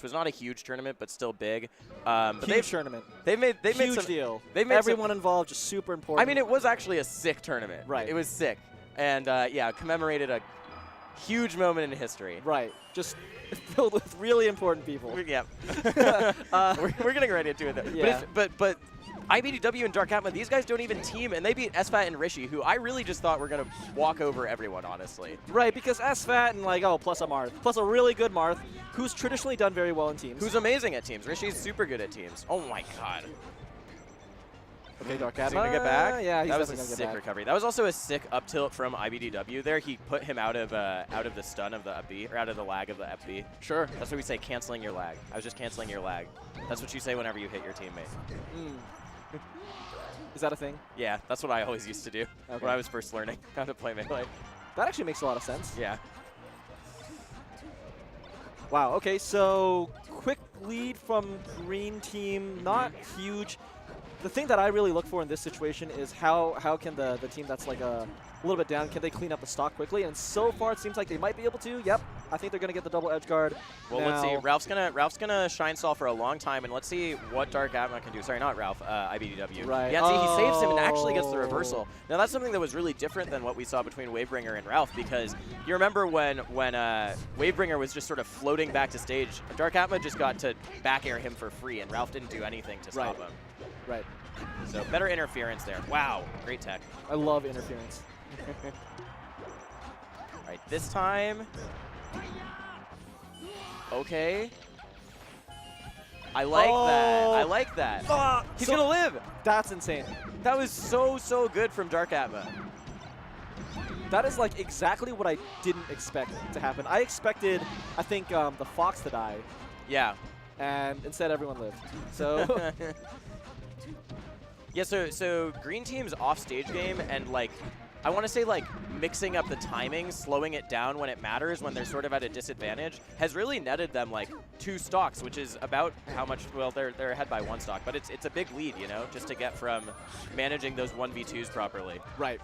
which was not a huge tournament, but still big. But huge tournament. They made huge some deal. They made everyone involved, just super important. I mean, it was actually a sick tournament. Right. It was sick, and yeah, commemorated a huge moment in history. Right. Just filled with really important people. Yeah. We're getting right into it. Though. Yeah. But iBDW and Darkatma, these guys don't even team, and they beat SFAT and Rishi, who I really just thought were going to walk over everyone, honestly. Right, because SFAT and like, oh, plus a Marth. Plus a really good Marth, who's traditionally done very well in teams. Who's amazing at teams. Rishi's super good at teams. Oh my god. Okay, Darkatma. Is he going to get back? Yeah, he's that was a definitely going to get sick back. recovery. That was also a sick up tilt from iBDW there. He put him out of the stun of the up B, or out of the lag of the up B. Sure. That's what we say, canceling your lag. I was just canceling your lag. That's what you say whenever you hit your teammate. Is that a thing? Yeah, that's what I always used to do when I was first learning how to play Melee. That actually makes a lot of sense. Yeah. Wow, okay, so quick lead from green team, not huge. The thing that I really look for in this situation is how can the team that's like a little bit down, can they clean up the stock quickly? And so far it seems like they might be able to. Yep, I think they're going to get the double edge guard. Well, now, let's see. Ralph's gonna shine stall for a long time, and let's see what Darkatma can do. Sorry, not Ralph, iBDW. Right. Yeah, see, he saves him and actually gets the reversal. Now that's something that was really different than what we saw between Wavebringer and Ralph, because you remember when Wavebringer was just sort of floating back to stage, Darkatma just got to back air him for free, and Ralph didn't do anything to stop him. Right. So better interference there. Wow, great tech. I love interference. All right, this time. Okay. I like that. I like that. He's going to live. That's insane. That was so good from Darkatma. That is like exactly what I didn't expect to happen. I expected, I think, the Fox to die. Yeah. And instead everyone lived. So yeah, so green team's off-stage game, and like, I want to say like mixing up the timing, slowing it down when it matters, when they're sort of at a disadvantage, has really netted them like 2 stocks, which is about how much, well, they're ahead by 1 stock, but it's a big lead, you know, just to get from managing those 1v2s properly. Right.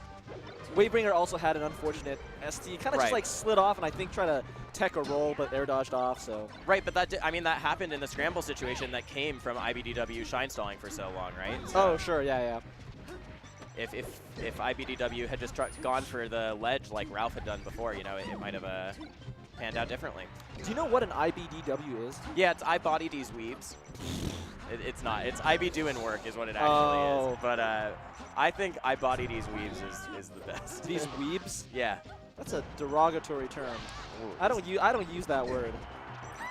Wavebringer also had an unfortunate SD, kind of just like slid off and I think tried to tech a roll, but air dodged off, so. Right, but that I mean, that happened in the scramble situation that came from iBDW shine stalling for so long, right? So oh, sure, yeah. If iBDW had just gone for the ledge like Ralph had done before, you know, it might have panned out differently. Do you know what an iBDW is? Yeah, it's I body these weebs. It's not. It's I be doing work is what it actually is. But I think I body these weebs is the best. These weebs? Yeah. That's a derogatory term. Ooh, I don't use that word.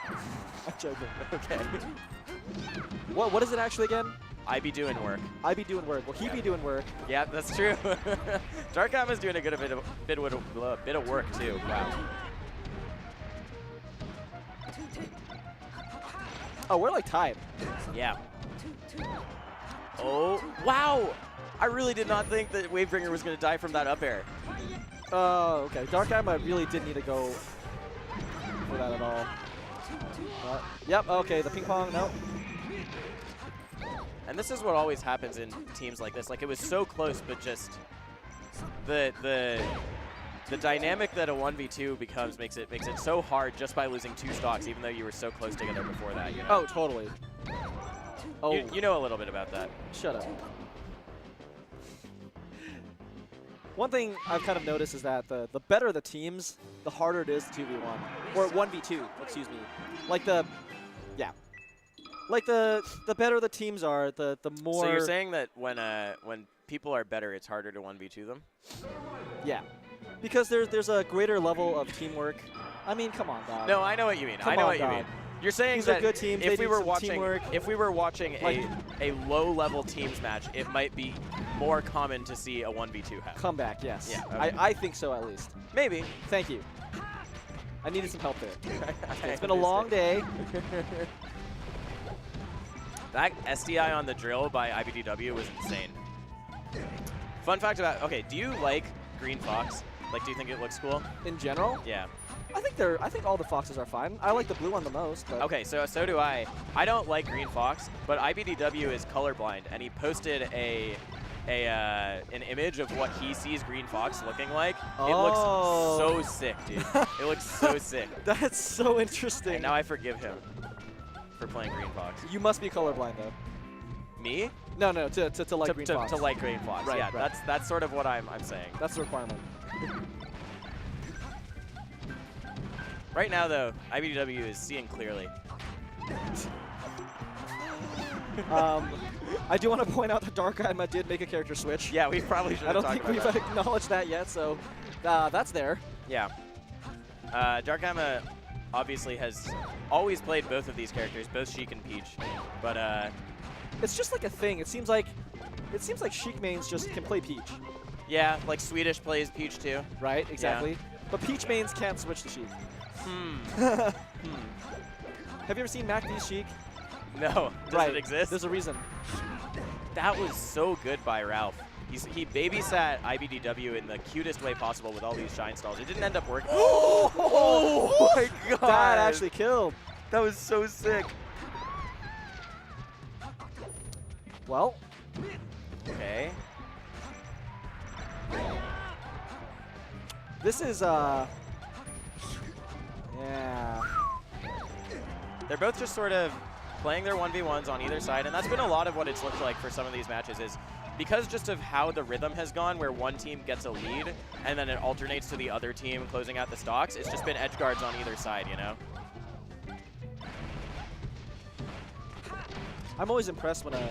I'm joking. Okay. What is it actually again? I be doing work. I be doing work. Well, he be doing work. Yeah, that's true. Darkatma's doing a good bit of work too. Wow. Oh, we're like tied. Yeah. Oh, wow! I really did not think that Wavebringer was going to die from that up air. Oh, okay. Darkatma really didn't need to go for that at all. Yep, okay, the ping pong, no. And this is what always happens in teams like this. Like, it was so close, but just the dynamic that a 1v2 becomes makes it so hard just by losing 2 stocks, even though you were so close together before that. You know? Oh, totally. Oh, you know a little bit about that. Shut up. One thing I've kind of noticed is that the better the teams, the harder it is to 2v1 or 1v2. Excuse me. Like the better the teams are, the more. So you're saying that when people are better, it's harder to 1v2 them? Yeah. Because there's a greater level of teamwork. I mean, come on, dog. No, I know what you mean. I know what you mean. You're saying these that are good teams. if we were watching like, a low-level teams match, it might be more common to see a 1v2 happen. Comeback, yes. Yeah. Okay. I think so, at least. Maybe. Thank you. I needed some help there. It's been a long day. That SDI on the drill by iBDW was insane. Fun fact about, okay, do you like Green Fox? Like, do you think it looks cool? In general? Yeah. I think all the foxes are fine. I like the blue one the most. But okay, so do I. I don't like Green Fox, but iBDW is colorblind, and he posted an image of what he sees Green Fox looking like. Oh. It looks so sick, dude. It looks so sick. That's so interesting. And now I forgive him. for playing Green Fox. You must be colorblind though. Me? No, no, to like Green Fox. To like Green Fox. Right, yeah, right. that's sort of what I'm saying. That's the requirement. Right now, though, iBDW is seeing clearly. I do want to point out that Darkatma did make a character switch. Yeah, we probably should I have don't talked think about we've that. acknowledged that yet, so that's there. Yeah. Darkatma obviously has always played both of these characters, both Sheik and Peach. But it's just like a thing. It seems like Sheik mains just can play Peach. yeah, like Swedish plays Peach too. Right, exactly. But Peach mains can't switch to Sheik. Hmm. Have you ever seen MnT's Sheik? No. Does it exist? There's a reason. That was so good by Ralph. He babysat iBDW in the cutest way possible with all these shine stalls. It didn't end up working. Oh my god! That actually killed. That was so sick. Well. Okay. This is, yeah. They're both just sort of playing their 1v1s on either side, and that's been a lot of what it's looked like for some of these matches is because just of how the rhythm has gone where one team gets a lead and then it alternates to the other team closing out the stocks, it's just been edge guards on either side, you know? I'm always impressed when a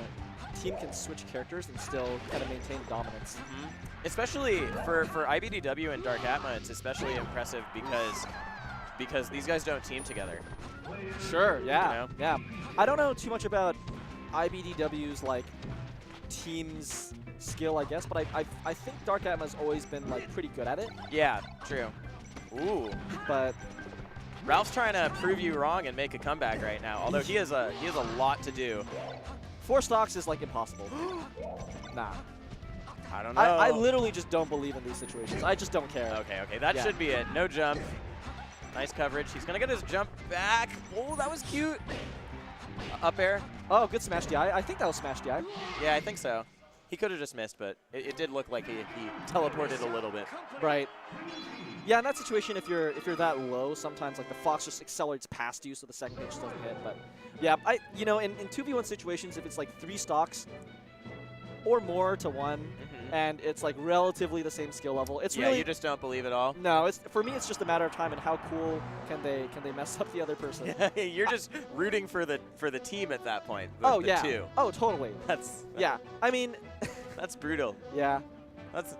team can switch characters and still kind of maintain dominance. Mm-hmm. Especially for iBDW and Darkatma, it's especially impressive because these guys don't team together. Sure, yeah, You know? yeah. I don't know too much about iBDW's like team's skill, I guess, but I think Darkatma's always been like pretty good at it. Yeah, true. Ooh. But Ralph's trying to prove you wrong and make a comeback right now, although he has a lot to do. 4 stocks is like impossible. Nah. I don't know. I literally just don't believe in these situations. I just don't care. Okay, that should be it. No jump. Nice coverage. He's gonna get his jump back. Oh, that was cute. Up air. Oh, good smash DI. I think that was smash DI. Yeah, I think so. He could have just missed, but it did look like he teleported a little bit. Right. Yeah, in that situation, if you're that low, sometimes like the Fox just accelerates past you, so the second hit just doesn't hit. But yeah, in 2v1 situations, if it's like 3 stocks or more to 1, and it's like relatively the same skill level, it's really, you just don't believe it all. no. It's for me, it's just a matter of time and how cool can they mess up the other person. You're just rooting for the team at that point. Oh the yeah. two. Oh totally. Yeah. I mean, That's brutal. yeah. That's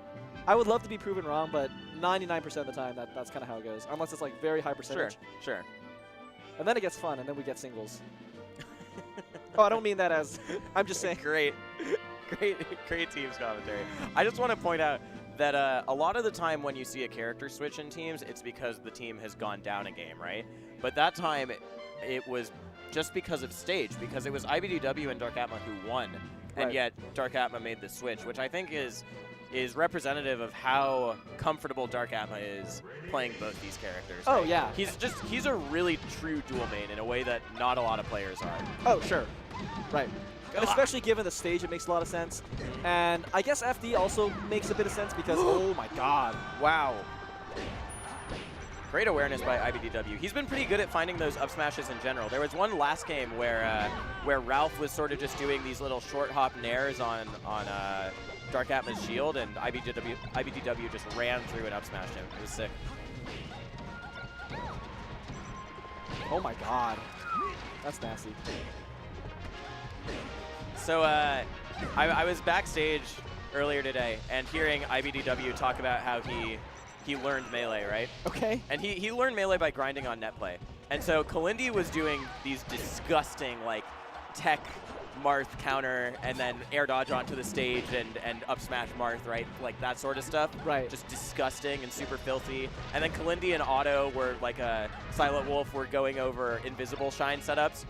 I would love to be proven wrong, but 99% of the time, that's kind of how it goes. Unless it's like very high percentage. sure. And then it gets fun, and then we get singles. Oh, I don't mean that as, I'm just saying. Great teams commentary. I just want to point out that a lot of the time when you see a character switch in teams, it's because the team has gone down a game, right? But that time, it was just because of stage, because it was iBDW and Darkatma who won, and yet Darkatma made the switch, which I think is representative of how comfortable Darkatma is playing both these characters. Oh, right? yeah. He's a really true dual main in a way that not a lot of players are. Oh, sure. Right. And especially given the stage, it makes a lot of sense. And I guess FD also makes a bit of sense because, oh my god. Wow. Great awareness by iBDW. He's been pretty good at finding those up smashes in general. There was one last game where Ralph was sort of just doing these little short hop nairs on Darkatma's shield, and iBDW just ran through and up smashed him. It was sick. Oh my god. That's nasty. So I was backstage earlier today and hearing iBDW talk about how he learned Melee, right? Okay. And he learned Melee by grinding on net play. And so Kalindi was doing these disgusting, like, tech Marth counter and then air dodge onto the stage and up smash Marth, right? Like that sort of stuff. Right. Just disgusting and super filthy. And then Kalindi and Otto were like a Silent Wolf were going over invisible shine setups.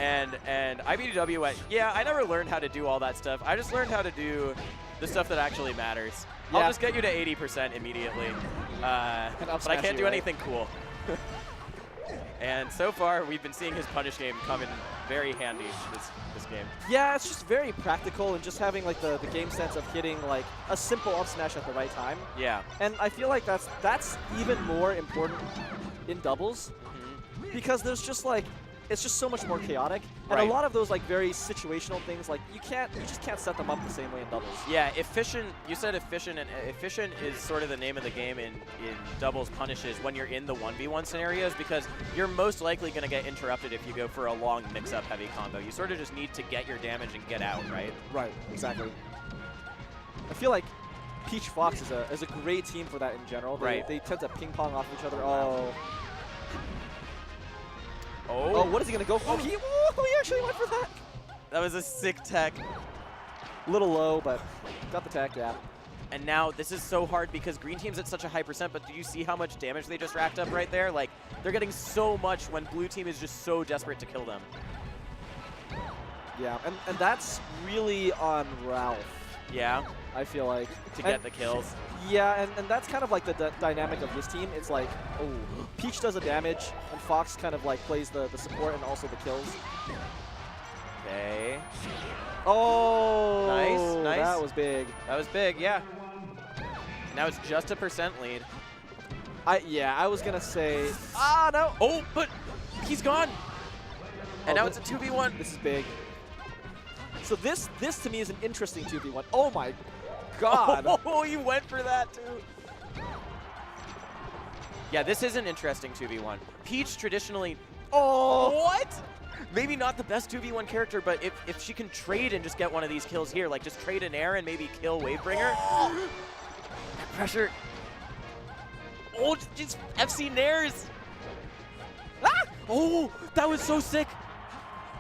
And iBDW went, yeah, I never learned how to do all that stuff. I just learned how to do the stuff that actually matters. Yeah. I'll just get you to 80% immediately. But I can't do anything cool. And so far, we've been seeing his punish game come in very handy this game. Yeah, it's just very practical and just having like the game sense of hitting like a simple up smash at the right time. Yeah. And I feel like that's even more important in doubles because there's just like it's just so much more chaotic. And a lot of those like very situational things, like you just can't set them up the same way in doubles. Yeah, efficient. You said efficient, and efficient is sort of the name of the game in doubles punishes when you're in the 1v1 scenarios, because you're most likely going to get interrupted if you go for a long mix-up heavy combo. You sort of just need to get your damage and get out, right? Right, exactly. I feel like Peach Fox is a great team for that in general. They tend to ping pong off each other. Oh, what is he going to go for? He actually went for that. That was a sick tech. A little low, but got the tech, yeah. And now this is so hard because green team's at such a high percent, but do you see how much damage they just racked up right there? Like, they're getting so much when blue team is just so desperate to kill them. Yeah, and that's really on Ralph. Yeah. I feel like. To get the kills. Yeah, and that's kind of like the dynamic of this team. It's like, oh, Peach does the damage, and Fox kind of like plays the support and also the kills. Okay. Oh, nice. That was big. That was big, yeah. Now it's just a % lead. I was gonna say, no. Oh, but he's gone. And now it's a 2v1. This is big. So this to me is an interesting 2v1. Oh my God. Oh, you went for that too. Yeah, this is an interesting 2v1. Peach traditionally, what? Maybe not the best 2v1 character, but if she can trade and just get one of these kills here, like just trade an air and maybe kill Wavebringer. Pressure. Oh, just FC Nairs. Oh, that was so sick.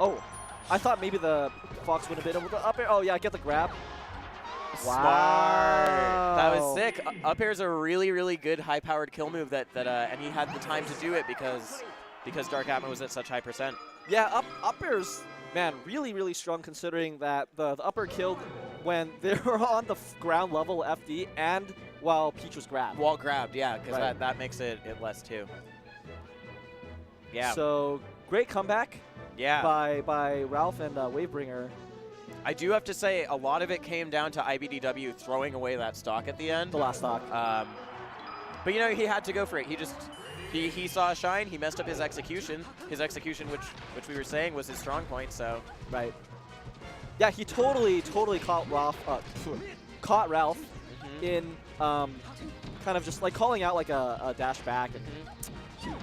Oh, I thought maybe the Fox would have been able to up air. Oh yeah, get the grab. Smart. Wow. That was sick. Up air is a really, really good high-powered kill move and he had the time to do it because Darkatma was at such high percent. Yeah, up air's, man, really, really strong considering that the up air killed when they were on the ground level FD and while Peach was grabbed. While grabbed, yeah, because that makes it less too. Yeah. So great comeback. Yeah. By Ralph and Wavebringer. I do have to say, a lot of it came down to iBDW throwing away that stock at the end. The last stock. But you know, he had to go for it. He saw a shine. He messed up his execution. His execution, which we were saying was his strong point. So. Right. Yeah, he totally caught Ralph. In kind of just like calling out like a dash back, and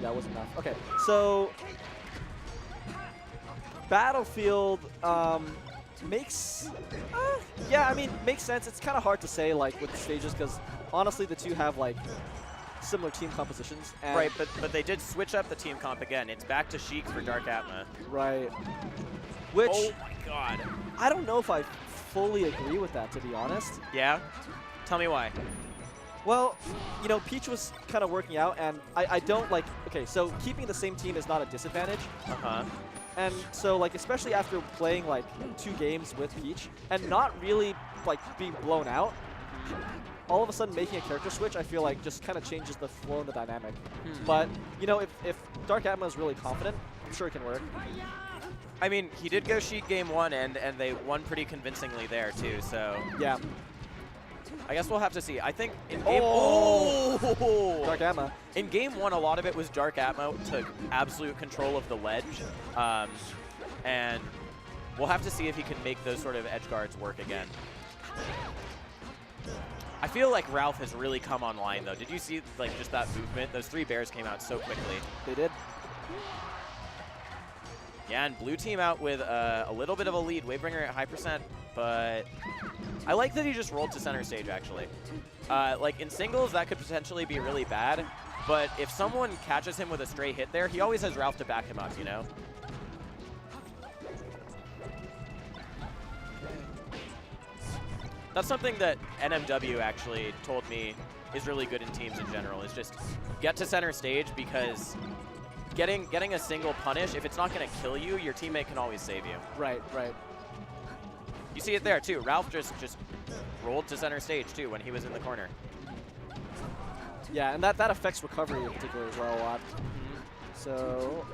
that wasn't enough. Okay, so Battlefield makes makes sense. It's kind of hard to say like with the stages because honestly the two have like similar team compositions. And right, but they did switch up the team comp again. It's back to Sheik for Darkatma. Right. Which, oh my God, I don't know if I fully agree with that, to be honest. Yeah? Tell me why. Well, you know, Peach was kind of working out, and I don't like, okay, so keeping the same team is not a disadvantage. And so, like, especially after playing, like, 2 games with Peach and not really, like, being blown out, all of a sudden making a character switch, I feel like just kind of changes the flow and the dynamic. But, you know, if Darkatma is really confident, I'm sure it can work. I mean, he did go Sheik game 1, and they won pretty convincingly there, too, so. Yeah. I guess we'll have to see. I think in game Darkatma. In game 1, a lot of it was Darkatma took absolute control of the ledge, and we'll have to see if he can make those sort of edge guards work again. I feel like Ralph has really come online, though. Did you see like just that movement? Those 3 bears came out so quickly. They did. Yeah, and blue team out with a little bit of a lead. Wavebringer at high percent, but I like that he just rolled to center stage, actually. Like, in singles, that could potentially be really bad, but if someone catches him with a stray hit there, he always has Ralph to back him up, you know? That's something that NMW actually told me is really good in teams in general, is just get to center stage, because getting a single punish, if it's not going to kill you, your teammate can always save you. Right, right. You see it there, too. Ralph just rolled to center stage, too, when he was in the corner. Yeah, and that affects recovery in particular as well a lot. So...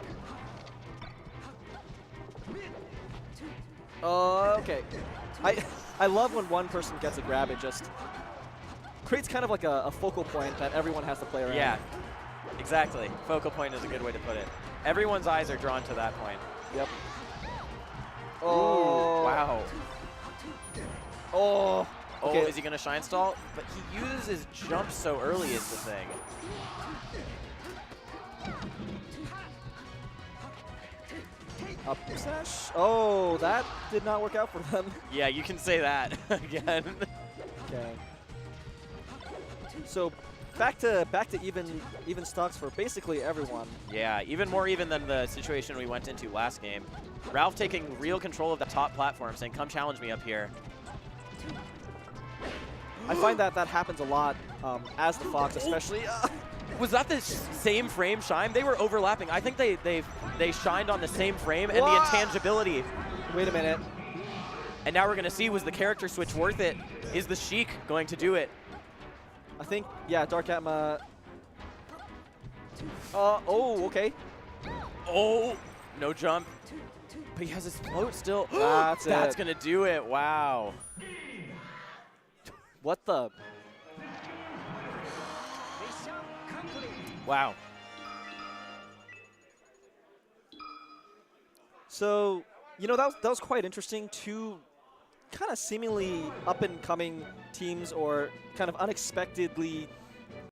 okay. I love when one person gets a grab. It just creates kind of like a focal point that everyone has to play around. Yeah, exactly. Focal point is a good way to put it. Everyone's eyes are drawn to that point. Yep. Ooh, Oh. wow. Oh. Oh, Okay. is he going to shine stall? But he uses his jump so early is the thing. Up smash. Oh, that did not work out for them. Yeah, you can say that again. Okay. So back to even stocks for basically everyone. Yeah, even more even than the situation we went into last game. Ralph taking real control of the top platform, saying, "Come challenge me up here." I find that happens a lot as the Fox, especially. Was that the same frame shine? They were overlapping. I think they shined on the same frame and the What? intangibility. Wait a minute. And now we're going to see, was the character switch worth it? Is the Sheik going to do it? I think, yeah, Darkatma. Oh, okay. Oh, no jump. But he has his float still. That's That's it. going to do it. Wow. What the? Wow. So, you know, that was quite interesting. Two kind of seemingly up-and-coming teams, or kind of unexpectedly